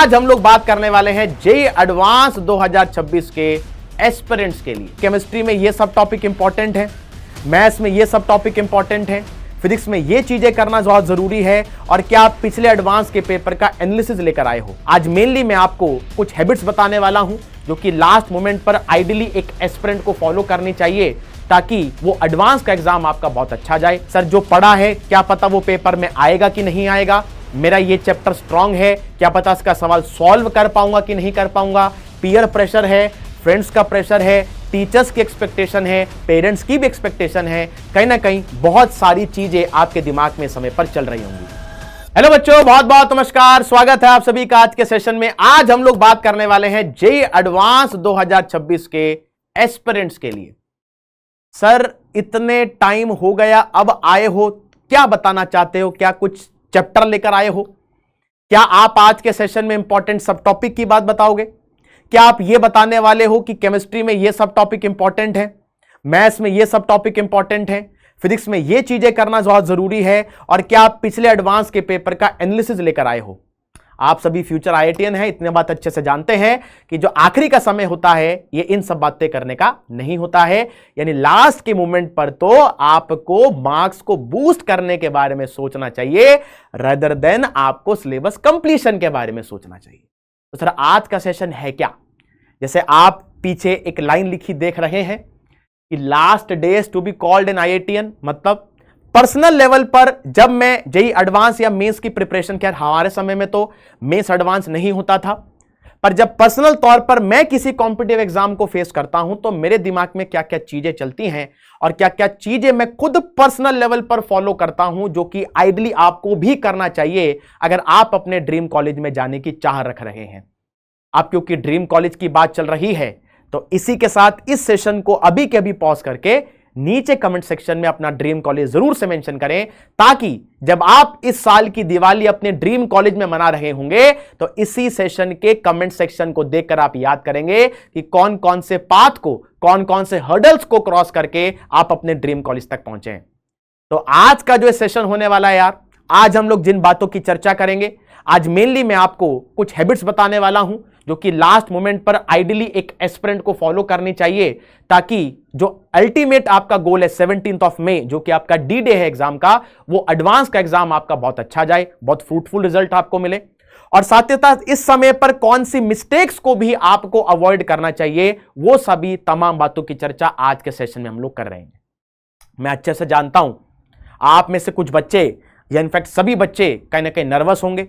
आज हम लोग बात करने वाले हैं जेईई एडवांस 2026 के एस्पिरेंट्स के लिए। केमिस्ट्री में ये सब टॉपिक इंपॉर्टेंट है, मैथ्स में ये सब टॉपिक इंपॉर्टेंट है, फिजिक्स में ये चीजें करना बहुत जरूरी है। और क्या आप पिछले एडवांस के पेपर का एनालिसिस लेकर आए हो? आज मेनली मैं आपको कुछ हैबिट्स बताने वाला हूं जो कि लास्ट मोमेंट पर आइडियली एक एस्पिरेंट को फॉलो करनी चाहिए ताकि वो एडवांस का एग्जाम आपका बहुत अच्छा जाए। सर जो पढ़ा है क्या पता वो पेपर में आएगा कि नहीं आएगा, मेरा ये चैप्टर स्ट्रांग है, क्या पता इसका सवाल सॉल्व कर पाऊंगा कि नहीं कर पाऊंगा। पीयर प्रेशर है, फ्रेंड्स का प्रेशर है, टीचर्स की एक्सपेक्टेशन है, पेरेंट्स की भी एक्सपेक्टेशन है, कहीं ना कहीं बहुत सारी चीजें आपके दिमाग में समय पर चल रही होंगी। हेलो बच्चों, बहुत बहुत नमस्कार, स्वागत है आप सभी का आज के सेशन में। आज हम लोग बात करने वाले हैं जेईई एडवांस 2026 के एस्पिरेंट्स के लिए। सर इतने टाइम हो गया, अब आए हो, क्या बताना चाहते हो? क्या कुछ चैप्टर लेकर आए हो? क्या आप आज के सेशन में इंपॉर्टेंट सब टॉपिक की बात बताओगे? क्या आप ये बताने वाले हो कि केमिस्ट्री में ये सब टॉपिक इंपॉर्टेंट है, मैथ्स में ये सब टॉपिक इंपॉर्टेंट है, फिजिक्स में ये चीजें करना बहुत जरूरी है? और क्या आप पिछले एडवांस के पेपर का एनालिसिस लेकर आए हो? आप सभी फ्यूचर आईआईटीएन हैं, इतने बात अच्छे से जानते हैं कि जो आखिरी का समय होता है ये इन सब बातें करने का नहीं होता है। यानी लास्ट के मोमेंट पर तो आपको मार्क्स को बूस्ट करने के बारे में सोचना चाहिए रेदर देन आपको सिलेबस कंप्लीशन के बारे में सोचना चाहिए। तो सर आज का सेशन है क्या? जैसे आप पीछे एक लाइन लिखी देख रहे हैं कि last days to be called in IITian, मतलब पर्सनल लेवल पर जब मैं जेईई एडवांस या मेंस की प्रिपरेशन, खैर हमारे समय में तो मेंस एडवांस नहीं होता था, पर जब पर्सनल तौर पर मैं किसी कॉम्पिटिटिव एग्जाम को फेस करता हूं तो मेरे दिमाग में क्या क्या चीजें चलती हैं और क्या क्या चीजें मैं खुद पर्सनल लेवल पर फॉलो करता हूं, जो कि आइडियली आपको भी करना चाहिए अगर आप अपने ड्रीम कॉलेज में जाने की चाह रख रहे हैं। आप क्योंकि ड्रीम कॉलेज की बात चल रही है तो इसी के साथ इस सेशन को अभी के अभी पॉज करके नीचे कमेंट सेक्शन में अपना ड्रीम कॉलेज जरूर से मेंशन करें, ताकि जब आप इस साल की दिवाली अपने ड्रीम कॉलेज में मना रहे होंगे तो इसी सेशन के कमेंट सेक्शन को देखकर आप याद करेंगे कि कौन कौन से पाथ को, कौन कौन से हर्डल्स को क्रॉस करके आप अपने ड्रीम कॉलेज तक पहुंचे। तो आज का जो सेशन होने वाला है यार, आज हम लोग जिन बातों की चर्चा करेंगे, आज मेनली मैं आपको कुछ हैबिट्स बताने वाला हूं जो कि लास्ट मोमेंट पर आइडियली एक एस्पिरेंट को फॉलो करनी चाहिए ताकि जो अल्टीमेट आपका गोल है 17 मई, जो कि आपका डी डे है एग्जाम का, वो एडवांस का एग्जाम आपका बहुत अच्छा जाए, बहुत फ्रूटफुल रिजल्ट आपको मिले। और साथ ही साथ इस समय पर कौन सी मिस्टेक्स को भी आपको अवॉइड करना चाहिए, वो सभी तमाम बातों की चर्चा आज के सेशन में हम लोग कर रहे हैं। मैं अच्छे से जानता हूं आप में से कुछ बच्चे या इनफैक्ट सभी बच्चे कहीं ना कहीं नर्वस होंगे,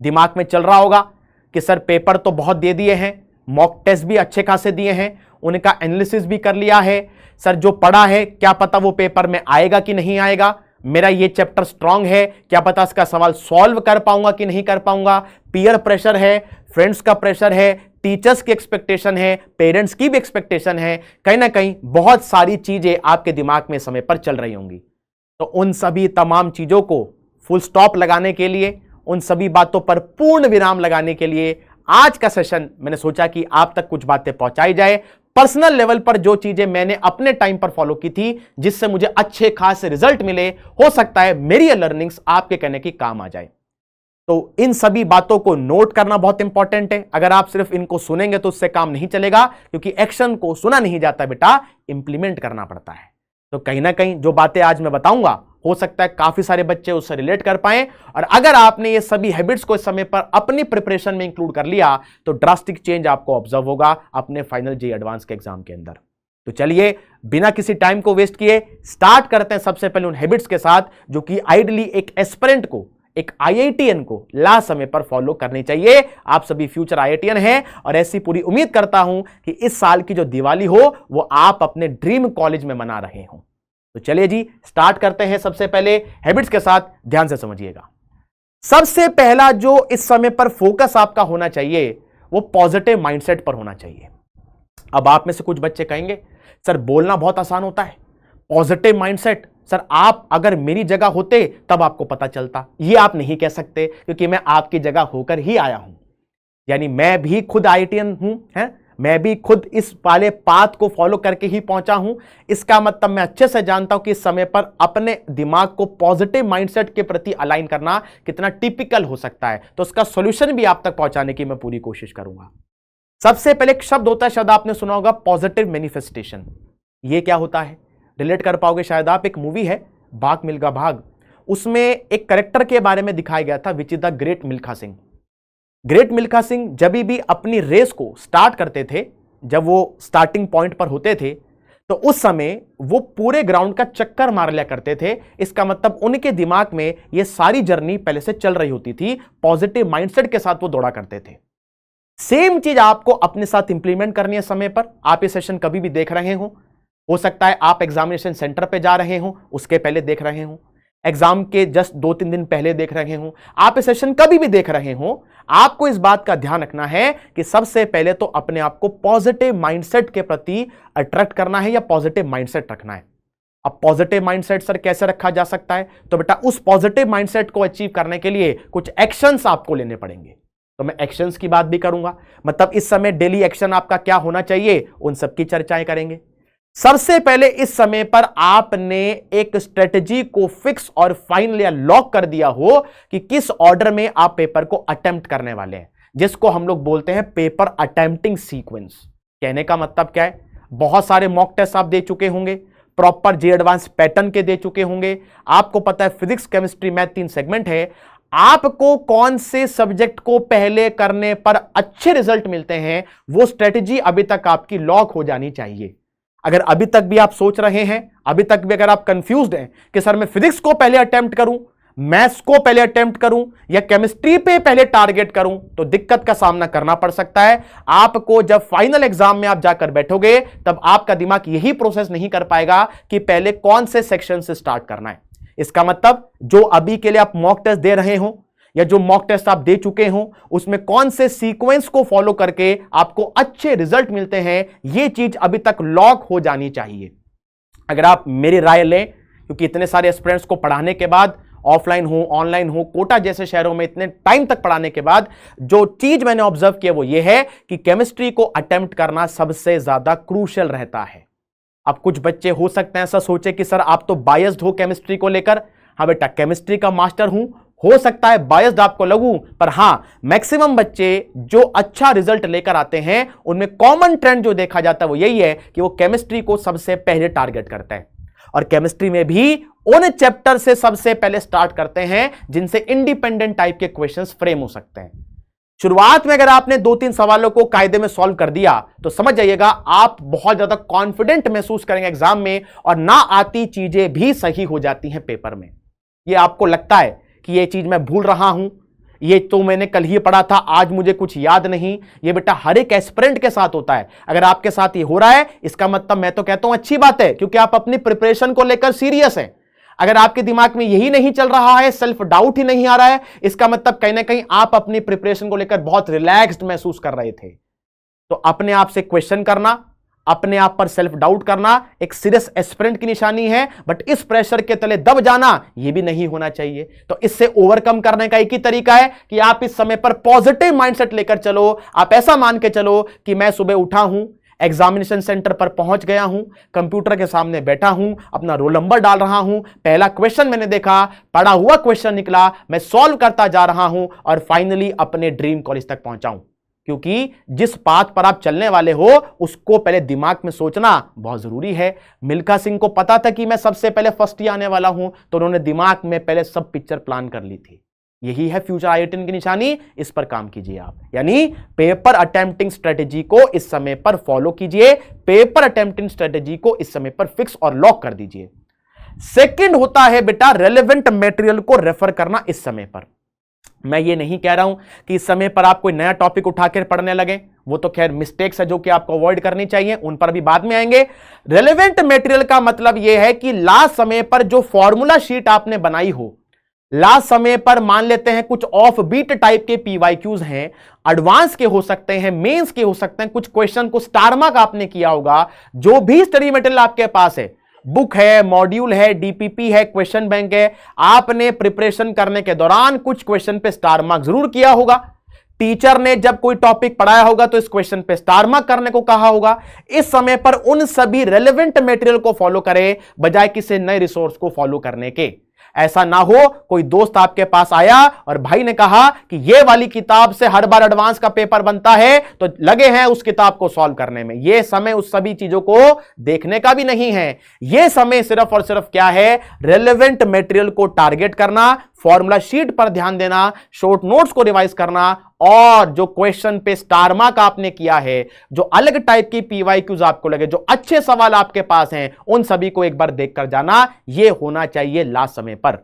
दिमाग में चल रहा होगा कि सर पेपर तो बहुत दे दिए हैं, मॉक टेस्ट भी अच्छे खासे दिए हैं, उनका एनालिसिस भी कर लिया है, सर जो पढ़ा है क्या पता वो पेपर में आएगा कि नहीं आएगा, मेरा ये चैप्टर स्ट्रांग है, क्या पता इसका सवाल सॉल्व कर पाऊंगा कि नहीं कर पाऊंगा। पीयर प्रेशर है, फ्रेंड्स का प्रेशर है, टीचर्स की एक्सपेक्टेशन है, पेरेंट्स की भी एक्सपेक्टेशन है, कहीं ना कहीं बहुत सारी चीजें आपके दिमाग में समय पर चल रही होंगी। तो उन सभी तमाम चीजों को फुल स्टॉप लगाने के लिए, उन सभी बातों पर पूर्ण विराम लगाने के लिए आज का सेशन मैंने सोचा कि आप तक कुछ बातें पहुंचाई जाए, पर्सनल लेवल पर जो चीजें मैंने अपने टाइम पर फॉलो की थी जिससे मुझे अच्छे खास रिजल्ट मिले, हो सकता है मेरी ये लर्निंग्स आपके कहने की काम आ जाए। तो इन सभी बातों को नोट करना बहुत इंपॉर्टेंट है। अगर आप सिर्फ इनको सुनेंगे तो उससे काम नहीं चलेगा, क्योंकि एक्शन को सुना नहीं जाता बेटा, इंप्लीमेंट करना पड़ता है। तो कहीं ना कहीं जो बातें आज मैं बताऊंगा हो सकता है काफी सारे बच्चे उससे रिलेट कर पाएं, और अगर आपने ये सभी हैबिट्स को इस समय पर अपनी प्रिपरेशन में इंक्लूड कर लिया तो ड्रास्टिक चेंज आपको ऑब्जर्व होगा अपने फाइनल जेईई एडवांस के एग्जाम के अंदर। तो चलिए बिना किसी टाइम को वेस्ट किए स्टार्ट करते हैं सबसे पहले उन हैबिट्स के साथ जो कि आइडियली एक एस्पिरेंट को, एक आईआईटीएन को लास्ट समय पर फॉलो करनी चाहिए। आप सभी फ्यूचर आईआईटीएन हैं और ऐसी पूरी उम्मीद करता हूं कि इस साल की जो दिवाली हो वो आप अपने ड्रीम कॉलेज में मना रहे हो। तो चलिए जी स्टार्ट करते हैं सबसे पहले हैबिट्स के साथ, ध्यान से समझिएगा। सबसे पहला जो इस समय पर फोकस आपका होना चाहिए वो पॉजिटिव माइंडसेट पर होना चाहिए। अब आप में से कुछ बच्चे कहेंगे सर बोलना बहुत आसान होता है, पॉजिटिव माइंडसेट, सर आप अगर मेरी जगह होते तब आपको पता चलता। ये आप नहीं कह सकते क्योंकि मैं आपकी जगह होकर ही आया हूं, यानी मैं भी खुद आईआईटीएन हूं, है मैं भी खुद इस वाले पाथ को फॉलो करके ही पहुंचा हूं। इसका मतलब मैं अच्छे से जानता हूं कि इस समय पर अपने दिमाग को पॉजिटिव माइंडसेट के प्रति अलाइन करना कितना टिपिकल हो सकता है। तो उसका सॉल्यूशन भी आप तक पहुंचाने की मैं पूरी कोशिश करूंगा। सबसे पहले एक शब्द होता है, शब्द आपने सुना होगा, पॉजिटिव मैनिफेस्टेशन। ये क्या होता है, रिलेट कर पाओगे शायद आप। एक मूवी है भाग मिल्खा भाग, उसमें एक करेक्टर के बारे में दिखाया गया था which is the great Milkha Singh. Great Milkha Singh जब भी अपनी रेस को स्टार्ट करते थे, जब वो स्टार्टिंग पॉइंट पर होते थे, तो उस समय वो पूरे ग्राउंड का चक्कर मार लिया करते थे। इसका मतलब उनके दिमाग में ये सारी जर्नी पहले से चल रही होती थी, पॉजिटिव माइंडसेट के साथ वो दौड़ा करते थे। सेम चीज आपको अपने साथ इंप्लीमेंट करनी है समय पर। आप ये सेशन कभी भी देख रहे हो सकता है आप एग्जामिनेशन सेंटर पे जा रहे हो, उसके पहले देख रहे हो, एग्जाम के जस्ट 2-3 दिन पहले देख रहे हो, आप ये सेशन कभी भी देख रहे हो, आपको इस बात का ध्यान रखना है कि सबसे पहले तो अपने आप को पॉजिटिव माइंडसेट के प्रति अट्रैक्ट करना है या पॉजिटिव माइंडसेट रखना है। अब पॉजिटिव माइंडसेट सर कैसे रखा जा सकता है, तो बेटा उस पॉजिटिव माइंडसेट को अचीव करने के लिए कुछ एक्शंस आपको लेने पड़ेंगे। तो मैं एक्शंस की बात भी करूंगा, मतलब इस समय डेली एक्शन आपका क्या होना चाहिए, उन सब की चर्चाएं करेंगे। सबसे पहले इस समय पर आपने एक स्ट्रेटजी को फिक्स और फाइनल या लॉक कर दिया हो कि किस ऑर्डर में आप पेपर को अटेम्प्ट करने वाले हैं, जिसको हम लोग बोलते हैं पेपर अटेम्प्टिंग सीक्वेंस। कहने का मतलब क्या है, बहुत सारे मॉक टेस्ट आप दे चुके होंगे, प्रॉपर जे एडवांस पैटर्न के दे चुके होंगे, आपको पता है फिजिक्स केमिस्ट्री मैथ 3 सेगमेंट है। आपको कौन से सब्जेक्ट को पहले करने पर अच्छे रिजल्ट मिलते हैं, वो स्ट्रेटजी अभी तक आपकी लॉक हो जानी चाहिए। अगर अभी तक भी आप सोच रहे हैं, अभी तक भी अगर आप कंफ्यूज्ड हैं कि सर मैं फिजिक्स को पहले अटेम्प्ट करूं, मैथ्स को पहले अटेम्प्ट करूं या केमिस्ट्री पे पहले टारगेट करूं, तो दिक्कत का सामना करना पड़ सकता है। आपको जब फाइनल एग्जाम में आप जाकर बैठोगे, तब आपका दिमाग यही प्रोसेस नहीं कर पाएगा कि पहले कौन से सेक्शन से स्टार्ट करना है। इसका मतलब जो अभी के लिए आप मॉक टेस्ट दे रहे हो या जो मॉक टेस्ट आप दे चुके हो, उसमें कौन से सीक्वेंस को फॉलो करके आपको अच्छे रिजल्ट मिलते हैं, यह चीज अभी तक लॉक हो जानी चाहिए। अगर आप मेरी राय लें, क्योंकि इतने सारे एस्पिरेंट्स को पढ़ाने के बाद, ऑफलाइन हो ऑनलाइन हो, कोटा जैसे शहरों में इतने टाइम तक पढ़ाने के बाद, जो चीज मैंने ऑब्जर्व किया वो ये है कि केमिस्ट्री को अटेम्प्ट करना सबसे ज्यादा क्रूशियल रहता है। अब कुछ बच्चे हो सकते हैं ऐसा सोचे कि सर आप तो बायस्ड हो केमिस्ट्री को लेकर। हाँ बेटा, केमिस्ट्री का मास्टर हूं, हो सकता है बायस्ड आपको लगूं, पर हां मैक्सिमम बच्चे जो अच्छा रिजल्ट लेकर आते हैं, उनमें कॉमन ट्रेंड जो देखा जाता है वो यही है कि वो केमिस्ट्री को सबसे पहले टारगेट करते हैं। और केमिस्ट्री में भी उन चैप्टर से सबसे पहले स्टार्ट करते हैं जिनसे इंडिपेंडेंट टाइप के क्वेश्चंस फ्रेम हो सकते हैं। शुरुआत में अगर आपने 2-3 सवालों को कायदे में सॉल्व कर दिया, तो समझ जाइएगा आप बहुत ज्यादा कॉन्फिडेंट महसूस करेंगे एग्जाम में, और ना आती चीजें भी सही हो जाती हैं पेपर में। ये आपको लगता है कि ये चीज मैं भूल रहा हूं, ये तो मैंने कल ही पढ़ा था, आज मुझे कुछ याद नहीं, ये बेटा हर एक एस्पिरेंट के साथ होता है। अगर आपके साथ ये हो रहा है, इसका मतलब मैं तो कहता हूं अच्छी बात है, क्योंकि आप अपनी प्रिपरेशन को लेकर सीरियस हैं। अगर आपके दिमाग में यही नहीं चल रहा है, सेल्फ डाउट ही नहीं आ रहा है, इसका मतलब कहीं ना कहीं आप अपनी प्रिपरेशन को लेकर बहुत रिलैक्स्ड महसूस कर रहे थे। तो अपने आप से क्वेश्चन करना, अपने आप पर सेल्फ डाउट करना एक सीरियस एस्पिरेंट की निशानी है, बट इस प्रेशर के तले दब जाना यह भी नहीं होना चाहिए। तो इससे ओवरकम करने का एक ही तरीका है कि आप इस समय पर पॉजिटिव माइंडसेट लेकर चलो। आप ऐसा मान के चलो कि मैं सुबह उठा हूं, एग्जामिनेशन सेंटर पर पहुंच गया हूं, कंप्यूटर के सामने बैठा हूं, अपना रोल नंबर डाल रहा हूं, पहला क्वेश्चन मैंने देखा, पढ़ा हुआ क्वेश्चन निकला, मैं सॉल्व करता जा रहा हूं और फाइनली अपने ड्रीम कॉलेज तक पहुंचा हूं। क्योंकि जिस पाथ पर आप चलने वाले हो, उसको पहले दिमाग में सोचना बहुत जरूरी है। मिल्खा सिंह को पता था कि मैं सबसे पहले फर्स्ट ही आने वाला हूं, तो उन्होंने दिमाग में पहले सब पिक्चर प्लान कर ली थी। यही है फ्यूचर IITian की निशानी, इस पर काम कीजिए आप। यानी पेपर अटेम्प्टिंग स्ट्रेटेजी को इस समय पर फॉलो कीजिए, पेपर अटेम्प्टिंग स्ट्रेटेजी को इस समय पर फिक्स और लॉक कर दीजिए। सेकंड होता है बेटा रेलेवेंट मटेरियल को रेफर करना इस समय पर। मैं ये नहीं कह रहा हूं कि इस समय पर आप कोई नया टॉपिक उठाकर पढ़ने लगे, वो तो खैर मिस्टेक्स है जो कि आपको अवॉइड करनी चाहिए, उन पर भी बाद में आएंगे। रेलेवेंट मटेरियल का मतलब यह है कि लास्ट समय पर जो फॉर्मूला शीट आपने बनाई हो, लास्ट समय पर मान लेते हैं कुछ ऑफ बीट टाइप के PYQs हैं, एडवांस के हो सकते हैं, मेंस के हो सकते हैं, कुछ क्वेश्चन को स्टार मार्क आपने किया होगा। जो भी स्टडी मटेरियल आपके पास है, बुक है, मॉड्यूल है, DPP है, क्वेश्चन बैंक है, आपने प्रिपरेशन करने के दौरान कुछ क्वेश्चन पे स्टार मार्क जरूर किया होगा। टीचर ने जब कोई टॉपिक पढ़ाया होगा तो इस क्वेश्चन पे स्टार मार्क करने को कहा होगा। इस समय पर उन सभी रेलेवेंट मटेरियल को फॉलो करें बजाय किसी नए रिसोर्स को फॉलो करने के। ऐसा ना हो कोई दोस्त आपके पास आया और भाई ने कहा कि ये वाली किताब से हर बार एडवांस का पेपर बनता है तो लगे हैं उस किताब को सॉल्व करने में। यह समय उस सभी चीजों को देखने का भी नहीं है। यह समय सिर्फ और सिर्फ क्या है, रेलेवेंट मटेरियल को टारगेट करना, फॉर्मूला शीट पर ध्यान देना, शॉर्ट नोट्स को रिवाइज करना और जो क्वेश्चन पे स्टार मार्क आपने किया है, जो अलग टाइप की पीवाईक्यूज आपको लगे, जो अच्छे सवाल आपके पास हैं, उन सभी को एक बार देखकर जाना। यह होना चाहिए लास्ट समय पर।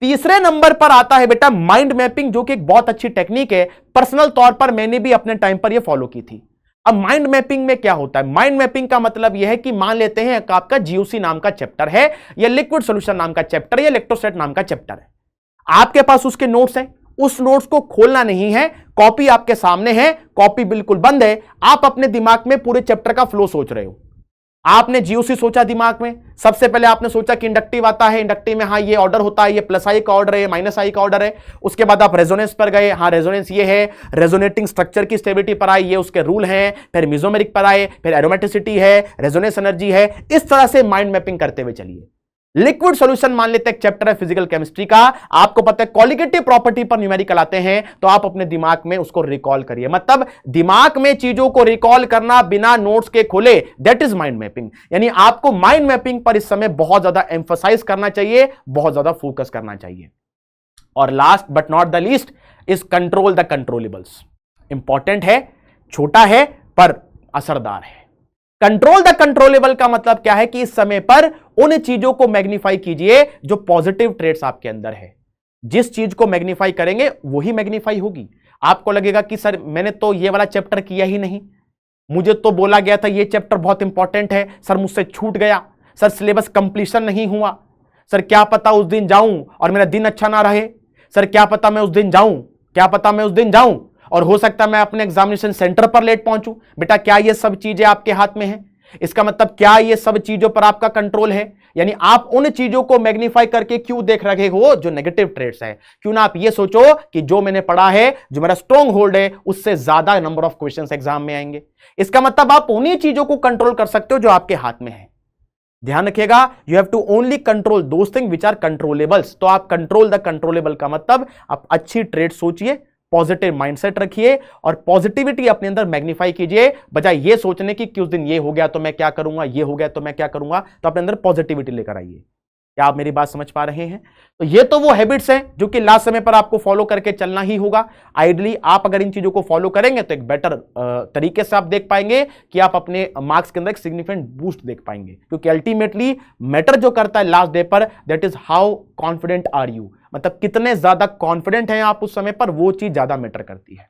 तीसरे नंबर पर आता है बेटा माइंड मैपिंग, जो कि एक बहुत अच्छी टेक्निक है। पर्सनल तौर पर मैंने भी अपने टाइम पर यह फॉलो की थी। अब माइंड मैपिंग में क्या होता है, माइंड मैपिंग का मतलब यह है कि मान लेते हैं आपका जीओसी नाम का चैप्टर है या लिक्विड सॉल्यूशन नाम का चैप्टर या इलेक्ट्रोस्टैट नाम का चैप्टर है। आपके पास उसके नोट्स हैं, उस नोट्स को खोलना नहीं है, कॉपी आपके सामने है, कॉपी बिल्कुल बंद है, आप अपने दिमाग में पूरे चैप्टर का फ्लो सोच रहे हो। आपने जीओसी सोचा दिमाग में, सबसे पहले आपने सोचा कि इंडक्टिव आता है, इंडक्टिव में हाँ ये ऑर्डर होता है, ये प्लस आई का ऑर्डर है, माइनस आई का ऑर्डर है। उसके बाद आप रेजोनेंस पर गए, हाँ रेजोनेंस ये है, रेजोनेटिंग स्ट्रक्चर की स्टेबिलिटी पर आए, ये उसके रूल हैं, फिर मिजोमेरिक पर आए, फिर एरोमेटिसिटी है, रेजोनेंस एनर्जी है। इस तरह से माइंड मैपिंग करते हुए चलिए। लिक्विड सॉल्यूशन मान लेते हैं एक चैप्टर है फिजिकल केमिस्ट्री का, आपको पता है क्वालिटेटिव प्रॉपर्टी पर न्यूमेरिकल आते हैं, तो आप अपने दिमाग में उसको रिकॉल करिए। मतलब दिमाग में चीजों को रिकॉल करना बिना नोट्स के खोले, दैट इज माइंड मैपिंग। यानी आपको माइंड मैपिंग पर इस समय बहुत ज्यादा एम्फसाइज करना चाहिए, बहुत ज्यादा फोकस करना चाहिए। और last but not the least is control the controllables. Important है, छोटा है पर असरदार है। कंट्रोल द कंट्रोलेबल का मतलब क्या है कि इस समय पर उन चीजों को मैग्नीफाई कीजिए जो पॉजिटिव ट्रेड्स आपके अंदर है। जिस चीज को मैग्नीफाई करेंगे वही मैग्नीफाई होगी। आपको लगेगा कि सर मैंने तो ये वाला चैप्टर किया ही नहीं, मुझे तो बोला गया था ये चैप्टर बहुत इंपॉर्टेंट है, सर मुझसे छूट गया, सर सिलेबस कंप्लीशन नहीं हुआ, सर क्या पता उस दिन जाऊं और मेरा दिन अच्छा ना रहे, सर क्या पता मैं उस दिन जाऊं, क्या पता मैं उस दिन जाऊं और हो सकता है मैं अपने एग्जामिनेशन सेंटर पर लेट पहुंचूं। बेटा क्या ये सब चीजें आपके हाथ में हैं? इसका मतलब क्या ये सब चीजों पर आपका कंट्रोल है? यानी आप उन चीजों को मैग्नीफाई करके क्यों देख रहे हो जो नेगेटिव ट्रेड्स है? क्यों ना आप ये सोचो कि जो मैंने पढ़ा है, जो मेरा स्ट्रॉन्ग होल्ड है, उससे ज्यादा नंबर ऑफ क्वेश्चंस एग्जाम में आएंगे। इसका मतलब आप उन्हीं चीजों को कंट्रोल कर सकते हो जो आपके हाथ में है। ध्यान रखिएगा, you have to only control those thing which are controllables. तो आप कंट्रोल द कंट्रोलेबल का मतलब आप अच्छी ट्रेड सोचिए, पॉजिटिव माइंडसेट रखिए और पॉजिटिविटी अपने अंदर मैग्नीफाई कीजिए, बजाय ये सोचने की कि उस दिन ये हो गया तो मैं क्या करूंगा, ये हो गया तो मैं क्या करूंगा। तो अपने अंदर पॉजिटिविटी लेकर आइए। क्या आप मेरी बात समझ पा रहे हैं? तो ये तो वो हैबिट्स हैं जो कि लास्ट समय पर आपको फॉलो करके चलना ही होगा। आइडली आप अगर इन चीजों को फॉलो करेंगे तो एक बेटर तरीके से आप देख पाएंगे कि आप अपने मार्क्स के अंदर एक सिग्निफिकेंट बूस्ट देख पाएंगे, क्योंकि अल्टीमेटली मैटर जो करता है लास्ट डे पर, that is how confident are you. मतलब कितने ज्यादा कॉन्फिडेंट हैं आप उस समय पर, वो चीज ज्यादा मैटर करती है।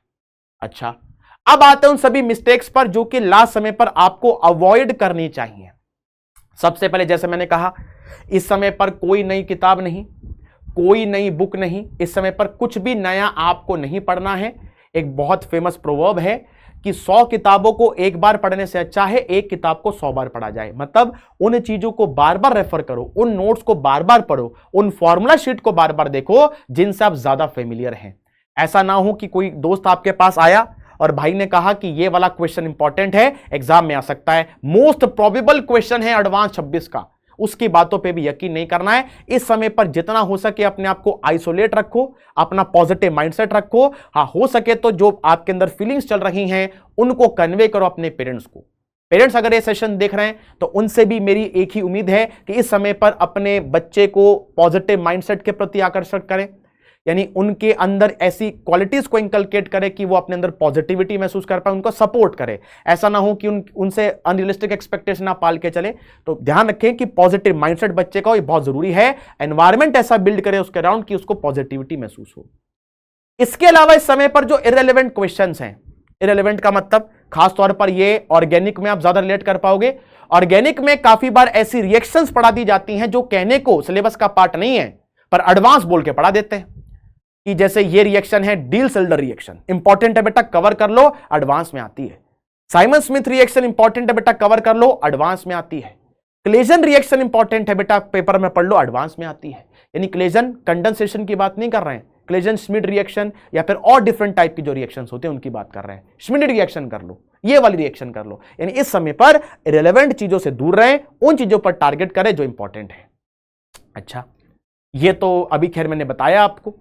अच्छा, अब आते हैं उन सभी मिस्टेक्स पर जो कि लास्ट समय पर आपको अवॉइड करनी चाहिए। सबसे पहले जैसे मैंने कहा, इस समय पर कोई नई किताब नहीं, कोई नई बुक नहीं, इस समय पर कुछ भी नया आपको नहीं पढ़ना है। एक बहुत फेमस प्रोवर्ब है कि 100 किताबों को एक बार पढ़ने से अच्छा है एक किताब को 100 बार पढ़ा जाए। मतलब उन चीजों को बार बार रेफर करो, उन नोट्स को बार बार पढ़ो, उन फॉर्मूला शीट को बार बार देखो जिनसे आप ज्यादा फेमिलियर हैं। ऐसा ना हो कि कोई दोस्त आपके पास आया और भाई ने कहा कि ये वाला क्वेश्चन इंपॉर्टेंट है, एग्जाम में आ सकता है, मोस्ट प्रोबेबल क्वेश्चन है एडवांस 26 का, उसकी बातों पे भी यकीन नहीं करना है। इस समय पर जितना हो सके अपने आप को आइसोलेट रखो, अपना पॉजिटिव माइंडसेट रखो। हाँ, हो सके तो जो आपके अंदर फीलिंग्स चल रही हैं उनको कन्वे करो अपने पेरेंट्स को। पेरेंट्स अगर ये सेशन देख रहे हैं तो उनसे भी मेरी एक ही उम्मीद है कि इस समय पर अपने बच्चे को पॉजिटिव माइंडसेट के प्रति आकर्षित करें, यानी उनके अंदर ऐसी क्वालिटीज को इंकलकेट करे कि वो अपने अंदर पॉजिटिविटी महसूस कर पाए, उनको सपोर्ट करे। ऐसा ना हो कि उनसे अनरियलिस्टिक एक्सपेक्टेशन ना पाल के चले। तो ध्यान रखें कि पॉजिटिव माइंडसेट बच्चे का ये बहुत जरूरी है। एनवायरमेंट ऐसा बिल्ड करें उसके अराउंड कि उसको पॉजिटिविटी महसूस हो। इसके अलावा इस समय पर जो इररिलेवेंट क्वेश्चंस हैं, इररिलेवेंट का मतलब खासतौर पर ये ऑर्गेनिक में आप ज्यादा रिलेट कर पाओगे। ऑर्गेनिक में काफी बार ऐसी रिएक्शंस पढ़ा दी जाती हैं जो कहने को सिलेबस का पार्ट नहीं है पर एडवांस बोल के पढ़ा देते हैं, कि जैसे ये रिएक्शन है डील-सेल्डर रिएक्शन, इंपॉर्टेंट है बेटा कवर कर लो, एडवांस में आती है। साइमन स्मिथ रिएक्शन इंपॉर्टेंट है बेटा कवर कर लो, एडवांस में आती है। क्लेजन रिएक्शन इंपॉर्टेंट है बेटा पेपर में पढ़ लो, एडवांस में आती है। यानी क्लेजन कंडेंसेशन की बात नहीं कर रहे हैं, क्लेजन श्मिड रिएक्शन या फिर और डिफरेंट टाइप की जो रिएक्शंस होते हैं उनकी बात कर रहे हैं। श्मिड रिएक्शन कर लो, ये वाली रिएक्शन कर लो, यानी इस समय पर इरेलेवेंट चीजों से दूर रहें, उन चीजों पर टारगेट करें जो इंपॉर्टेंट है। अच्छा, ये तो अभी खैर मैंने बताया आपको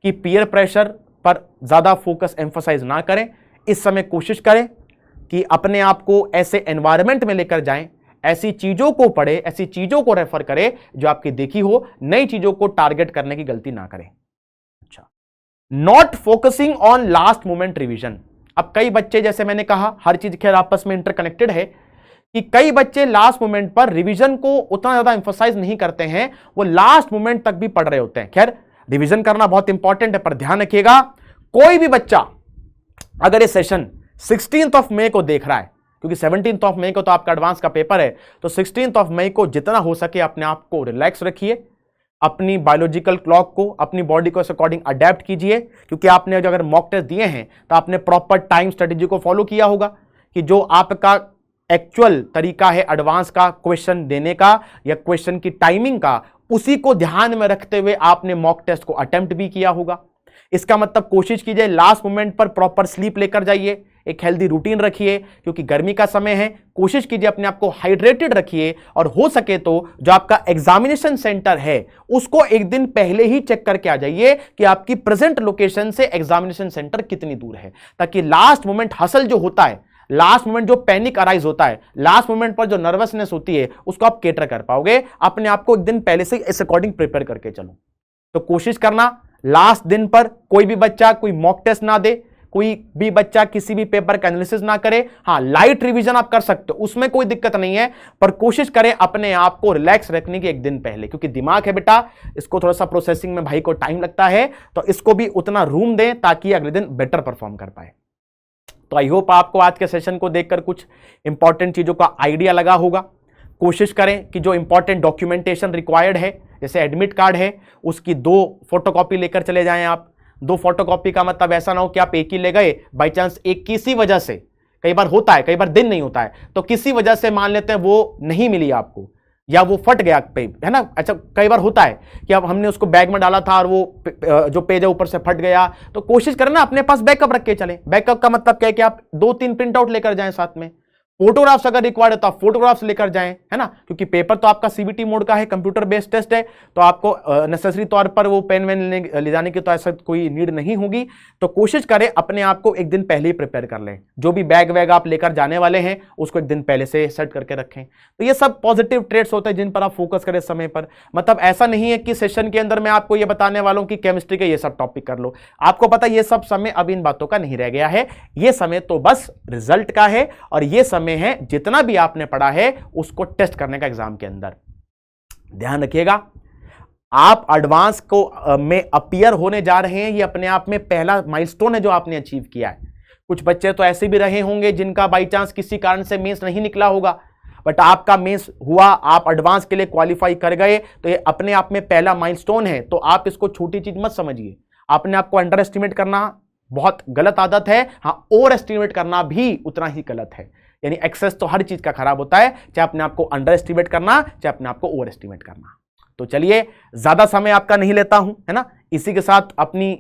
कि पीयर प्रेशर पर ज्यादा फोकस एम्फसाइज ना करें। इस समय कोशिश करें कि अपने आप को ऐसे एनवायरनमेंट में लेकर जाएं, ऐसी चीजों को पढ़े, ऐसी चीजों को रेफर करें जो आपकी देखी हो, नई चीजों को टारगेट करने की गलती ना करें। अच्छा, not focusing on last moment revision. अब कई बच्चे, जैसे मैंने कहा, हर चीज खैर आपस में इंटरकनेक्टेड है, कि कई बच्चे लास्ट मोमेंट पर रिवीजन को उतना ज्यादा एम्फसाइज नहीं करते हैं, वो लास्ट मोमेंट तक भी पढ़ रहे होते हैं। खैर रिवीजन करना बहुत इंपॉर्टेंट है, पर ध्यान रखिएगा कोई भी बच्चा अगर ये सेशन 16 मई को देख रहा है, क्योंकि 17 मई को तो आपका एडवांस का पेपर है, तो 16 मई को जितना हो सके अपने आप को रिलैक्स रखिए, अपनी बायोलॉजिकल क्लॉक को, अपनी बॉडी को इस अकॉर्डिंग अडेप्ट कीजिए, क्योंकि आपने अगर मॉक टेस्ट दिए हैं तो आपने प्रॉपर टाइम स्ट्रेटेजी को फॉलो किया होगा कि जो आपका एक्चुअल तरीका है एडवांस का क्वेश्चन देने का या क्वेश्चन की टाइमिंग का, उसी को ध्यान में रखते हुए आपने मॉक टेस्ट को अटेम्प्ट भी किया होगा। इसका मतलब कोशिश कीजिए लास्ट मोमेंट पर प्रॉपर स्लीप लेकर जाइए, एक हेल्दी रूटीन रखिए, क्योंकि गर्मी का समय है। कोशिश कीजिए अपने आप को हाइड्रेटेड रखिए, और हो सके तो जो आपका एग्जामिनेशन सेंटर है उसको एक दिन पहले ही चेक करके आ जाइए कि आपकी प्रेजेंट लोकेशन से एग्जामिनेशन सेंटर कितनी दूर है, ताकि लास्ट मोमेंट हसल जो होता है, लास्ट मोमेंट जो पैनिक अराइज होता है, लास्ट मोमेंट पर जो नर्वसनेस होती है, उसको आप केटर कर पाओगे। अपने आप को एक दिन पहले से इस अकॉर्डिंग प्रिपेयर करके चलो। तो कोशिश करना लास्ट दिन पर कोई भी बच्चा कोई मॉक टेस्ट ना दे, कोई भी बच्चा किसी भी पेपर का एनालिसिस ना करे। हां, लाइट रिवीजन आप कर सकते हो, उसमें कोई दिक्कत नहीं है, पर कोशिश करें अपने आप को रिलैक्स रखने की एक दिन पहले, क्योंकि दिमाग है बेटा, इसको थोड़ा सा प्रोसेसिंग में भाई को टाइम लगता है, तो इसको भी उतना रूम दें ताकि अगले दिन बेटर परफॉर्म कर पाए। तो आई होप आपको आज के सेशन को देखकर कुछ इंपॉर्टेंट चीजों का आइडिया लगा होगा। कोशिश करें कि जो इंपॉर्टेंट डॉक्यूमेंटेशन रिक्वायर्ड है, जैसे एडमिट कार्ड है, उसकी 2 फोटोकॉपी लेकर चले जाएं आप। 2 फोटोकॉपी का मतलब ऐसा ना हो कि आप एक ही ले गए, बाई चांस एक किसी वजह से, कई बार होता है, कई बार दिन नहीं होता है, तो किसी वजह से मान लेते हैं वो नहीं मिली आपको, या वो फट गया पेज, है ना। अच्छा, कई बार होता है कि अब हमने उसको बैग में डाला था और वो जो पेज है ऊपर से फट गया, तो कोशिश करें ना अपने पास बैकअप रख के चलें। बैकअप का मतलब क्या है कि आप 2-3 प्रिंट आउट लेकर जाएं साथ में। फोटोग्राफ्स अगर रिक्वायर्ड है तो आप फोटोग्राफ्स लेकर जाएं, है ना, क्योंकि पेपर तो आपका सीबीटी मोड का है, कंप्यूटर बेस्ड टेस्ट है, तो आपको नेसेसरी तौर पर वो पेन वेन ले जाने की तो ऐसा कोई नीड नहीं होगी। तो कोशिश करें अपने आप को एक दिन पहले ही प्रिपेयर कर लें। जो भी बैग वैग आप लेकर जाने वाले हैं उसको एक दिन पहले से सेट करके रखें। तो ये सब पॉजिटिव ट्रेड्स होते हैं जिन पर आप फोकस करें समय पर। मतलब ऐसा नहीं है कि सेशन के अंदर मैं आपको ये बताने वाला हूं कि केमिस्ट्री के ये सब टॉपिक कर लो। आपको पता ये सब समय अब इन बातों का नहीं रह गया है, ये समय तो बस रिजल्ट का है, और ये समय है जितना भी आपने पढ़ा है उसको टेस्ट करने का एग्जाम के अंदर। ध्यान रखिएगा, आप एडवांस को में अपीयर होने जा रहे हैं, ये अपने आप में पहला माइलस्टोन है जो आपने अचीव किया है। कुछ बच्चे तो ऐसे भी रहे होंगे जिनका बाई चांस किसी कारण से मेंस नहीं निकला होगा, बट आपका मेंस हुआ, आप एडवांस के लिए क्वालिफाई कर गए, तो ये अपने आप में पहला माइलस्टोन है। तो आप इसको छोटी चीज मत समझिए। अपने आप को अंडर एस्टिमेट करना बहुत गलत आदत है, हाँ, ओवर एस्टिमेट करना भी उतना ही गलत है। यानी एक्सेस तो हर चीज का खराब होता है, चाहे अपने आप को अंडर एस्टिमेट करना, चाहे अपने आप को ओवर एस्टिमेट करना। तो चलिए, ज्यादा समय आपका नहीं लेता हूं, है ना। इसी के साथ अपनी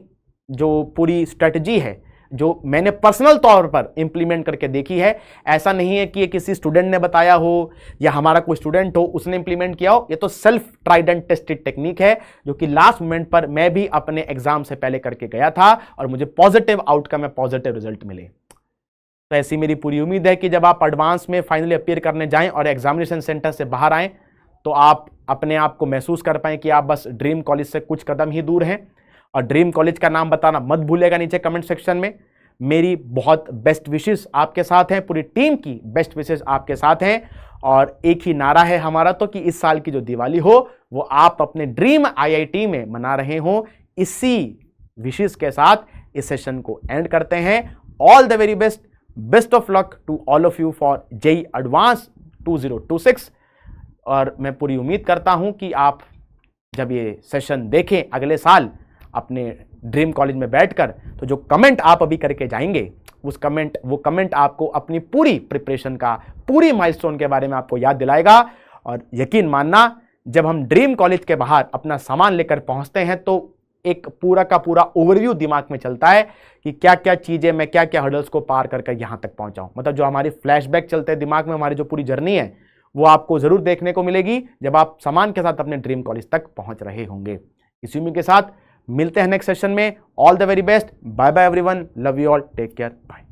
जो पूरी स्ट्रेटजी है, जो मैंने पर्सनल तौर पर इंप्लीमेंट करके देखी है, ऐसा नहीं है कि ये किसी स्टूडेंट ने बताया हो या हमारा कोई स्टूडेंट हो उसने इंप्लीमेंट किया हो। ये तो self tried and tested technique है, जो कि लास्ट मोमेंट पर मैं भी अपने एग्जाम से पहले करके गया था और मुझे पॉजिटिव आउटकम है, पॉजिटिव रिजल्ट मिले। तो ऐसी मेरी पूरी उम्मीद है कि जब आप एडवांस में फाइनली अपीयर करने जाएं और एग्जामिनेशन सेंटर से बाहर आएं, तो आप अपने आप को महसूस कर पाएं कि आप बस ड्रीम कॉलेज से कुछ कदम ही दूर हैं। और ड्रीम कॉलेज का नाम बताना मत भूलिएगा नीचे कमेंट सेक्शन में। मेरी बहुत बेस्ट विशेस आपके साथ हैं, पूरी टीम की बेस्ट विशेस आपके साथ हैं, और एक ही नारा है हमारा तो कि इस साल की जो दिवाली हो वो आप अपने ड्रीम आईआईटी में मना रहे हो। इसी विशेस के साथ इस सेशन को एंड करते हैं। All the very best, best of luck to all of you for JEE advance 2026। और मैं पूरी उम्मीद करता हूं कि आप जब ये सेशन देखें अगले साल अपने ड्रीम कॉलेज में बैठकर, तो जो कमेंट आप अभी करके जाएंगे वो कमेंट आपको अपनी पूरी प्रिपरेशन का, पूरी माइलस्टोन के बारे में आपको याद दिलाएगा। और यकीन मानना, जब हम ड्रीम कॉलेज के बाहर अपना सामान लेकर पहुंचते हैं तो एक पूरा का पूरा ओवरव्यू दिमाग में चलता है कि क्या क्या चीजें, मैं क्या क्या हर्डल्स को पार करके यहां तक पहुंचा हूं। मतलब जो हमारी फ्लैशबैक चलते हैं दिमाग में, हमारी जो पूरी जर्नी है वो आपको जरूर देखने को मिलेगी जब आप सामान के साथ अपने ड्रीम कॉलेज तक पहुंच रहे होंगे। इसी उम्मीद के साथ मिलते हैं नेक्स्ट सेशन में। All the very best, bye bye everyone, love you all, take care, bye.